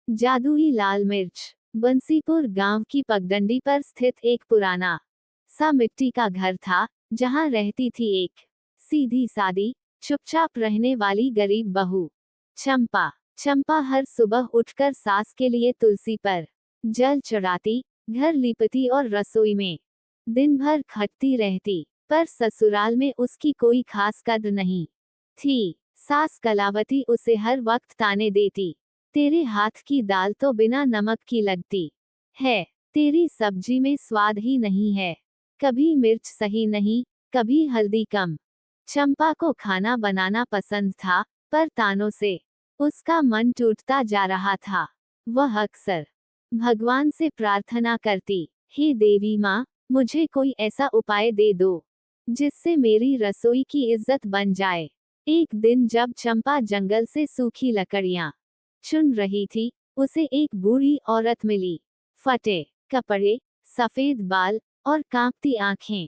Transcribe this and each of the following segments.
जादुई लाल मिर्च। बंसीपुर गांव की पगडंडी पर स्थित एक पुराना सा मिट्टी का घर था, जहां रहती थी एक सीधी सादी, चुपचाप रहने वाली गरीब बहू, चंपा। चंपा हर सुबह उठकर सास के लिए तुलसी पर जल चढ़ाती, घर लिपती और रसोई में दिन भर खटती रहती। पर ससुराल में उसकी कोई खास कद्र नहीं थी। सास कलावती उसे हर वक्त ताने देती, तेरे हाथ की दाल तो बिना नमक की लगती है, तेरी सब्जी में स्वाद ही नहीं है, कभी मिर्च सही नहीं, कभी हल्दी कम। चंपा को खाना बनाना पसंद था, पर तानों से उसका मन टूटता जा रहा था। वह अक्सर भगवान से प्रार्थना करती, हे देवी माँ, मुझे कोई ऐसा उपाय दे दो जिससे मेरी रसोई की इज्जत बन जाए। एक दिन जब चंपा जंगल से सूखी लकड़ियां चुन रही थी, उसे एक बूढ़ी औरत मिली। फटे कपड़े, सफेद बाल और कांपती आंखें।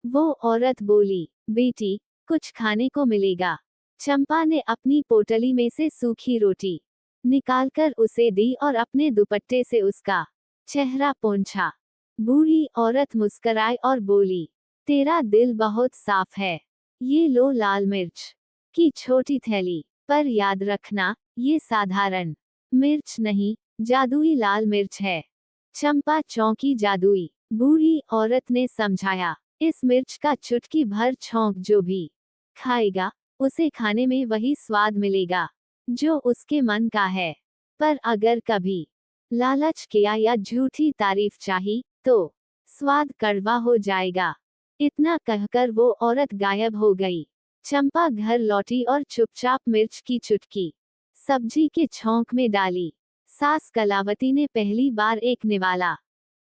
वो औरत बोली, बेटी, कुछ खाने को मिलेगा। चंपा ने अपनी पोटली में से सूखी रोटी निकालकर उसे दी और अपने दुपट्टे से उसका चेहरा पोंछा। बूढ़ी औरत मुस्कुराई और बोली, तेरा दिल बहुत साफ है, ये लो लाल मिर्च की छोटी थैली, पर याद रखना, ये साधारण मिर्च नहीं, जादुई लाल मिर्च है। चंपा चौंकी। जादुई? बूढ़ी औरत ने समझाया, इस मिर्च का चुटकी भर छौंक जो भी खाएगा, उसे खाने में वही स्वाद मिलेगा जो उसके मन का है। पर अगर कभी लालच किया या झूठी तारीफ चाही, तो स्वाद कड़वा हो जाएगा। इतना कहकर वो औरत गायब हो गई। चंपा घर लौटी और चुपचाप मिर्च की चुटकी सब्जी के छौंक में डाली। सास कलावती ने पहली बार एक निवाला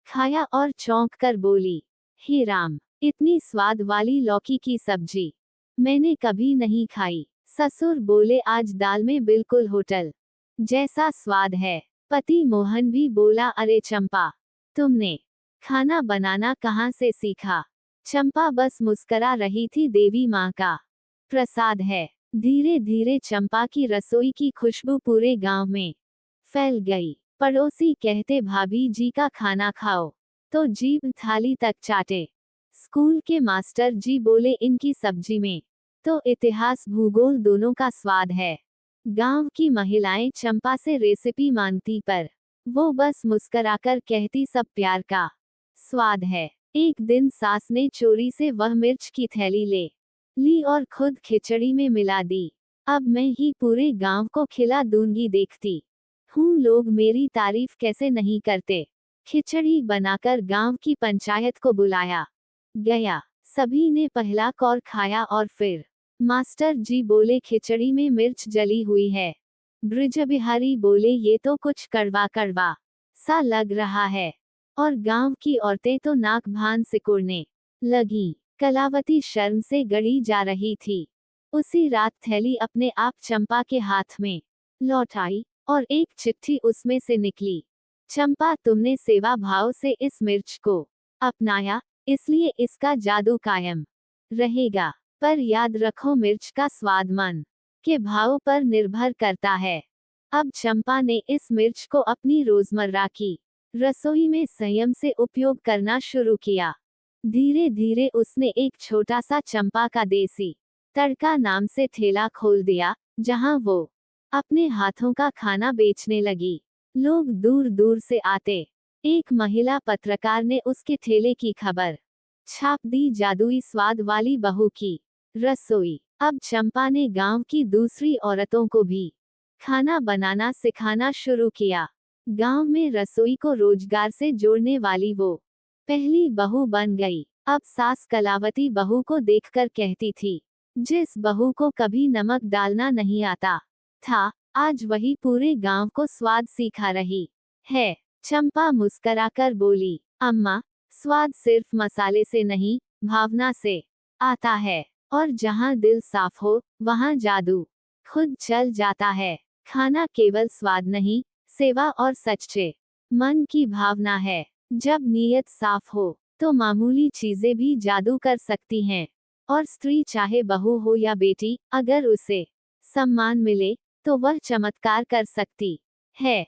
खाया और चौंक कर बोली, हे राम, इतनी स्वाद वाली लौकी की सब्जी मैंने कभी नहीं खाई। ससुर बोले, आज दाल में बिल्कुल होटल जैसा स्वाद है। पति मोहन भी बोला, अरे चंपा, तुमने खाना बनाना कहाँ से सीखा? चंपा बस मुस्करा रही थी, देवी माँ का प्रसाद है। धीरे धीरे चंपा की रसोई की खुशबू पूरे गांव में फैल गई। पड़ोसी कहते, भाभी जी का खाना खाओ तो जीभ थाली तक चाटे। स्कूल के मास्टर जी बोले, इनकी सब्जी में तो इतिहास भूगोल दोनों का स्वाद है। गांव की महिलाएं चंपा से रेसिपी मांगती, पर वो बस मुस्कराकर कहती, सब प्यार का स्वाद है। एक दिन सास ने चोरी से वह मिर्च की थैली ले ली और खुद खिचड़ी में मिला दी। अब मैं ही पूरे गांव को खिला दूंगी, देखती हूँ लोग मेरी तारीफ कैसे नहीं करते। खिचड़ी बनाकर गांव की पंचायत को बुलाया गया। सभी ने पहला कौर खाया और फिर मास्टर जी बोले, खिचड़ी में मिर्च जली हुई है। ब्रजबिहारी बोले, ये तो कुछ कड़वा कड़वा सा लग रहा है। और गांव की औरतें तो नाक भान सिकुड़ने लगी। कलावती शर्म से गड़ी जा रही थी। उसी रात थैली अपने आप चंपा के हाथ में लौट आई और एक चिट्ठी उसमें से निकली। चंपा, तुमने सेवा भाव से इस मिर्च को अपनाया, इसलिए इसका जादू कायम रहेगा। पर याद रखो, मिर्च का स्वाद मन के भाव पर निर्भर करता है। अब चंपा ने इस मिर्च को अपनी रोजमर्रा की रसोई में संयम से उपयोग करना शुरू किया। धीरे धीरे उसने एक छोटा सा चंपा का देसी तड़का नाम से ठेला खोल दिया, जहां वो अपने हाथों का खाना बेचने लगी। लोग दूर दूर से आते। एक महिला पत्रकार ने उसके ठेले की खबर छाप दी, जादुई स्वाद वाली बहू की रसोई। अब चंपा ने गांव की दूसरी औरतों को भी खाना बनाना सिखाना शुरू किया। गांव में रसोई को रोजगार से जोड़ने वाली वो पहली बहू बन गई। अब सास कलावती बहू को देखकर कहती थी, जिस बहू को कभी नमक डालना नहीं आता था, आज वही पूरे गांव को स्वाद सिखा रही है। चंपा मुस्कराकर बोली, अम्मा, स्वाद सिर्फ मसाले से नहीं, भावना से आता है। और जहां दिल साफ हो, वहां जादू खुद चल जाता है। खाना केवल स्वाद नहीं, सेवा और सच्चे मन की भावना है। जब नीयत साफ हो, तो मामूली चीजें भी जादू कर सकती हैं। और स्त्री चाहे बहू हो या बेटी, अगर उसे सम्मान मिले, तो वह चमत्कार कर सकती है।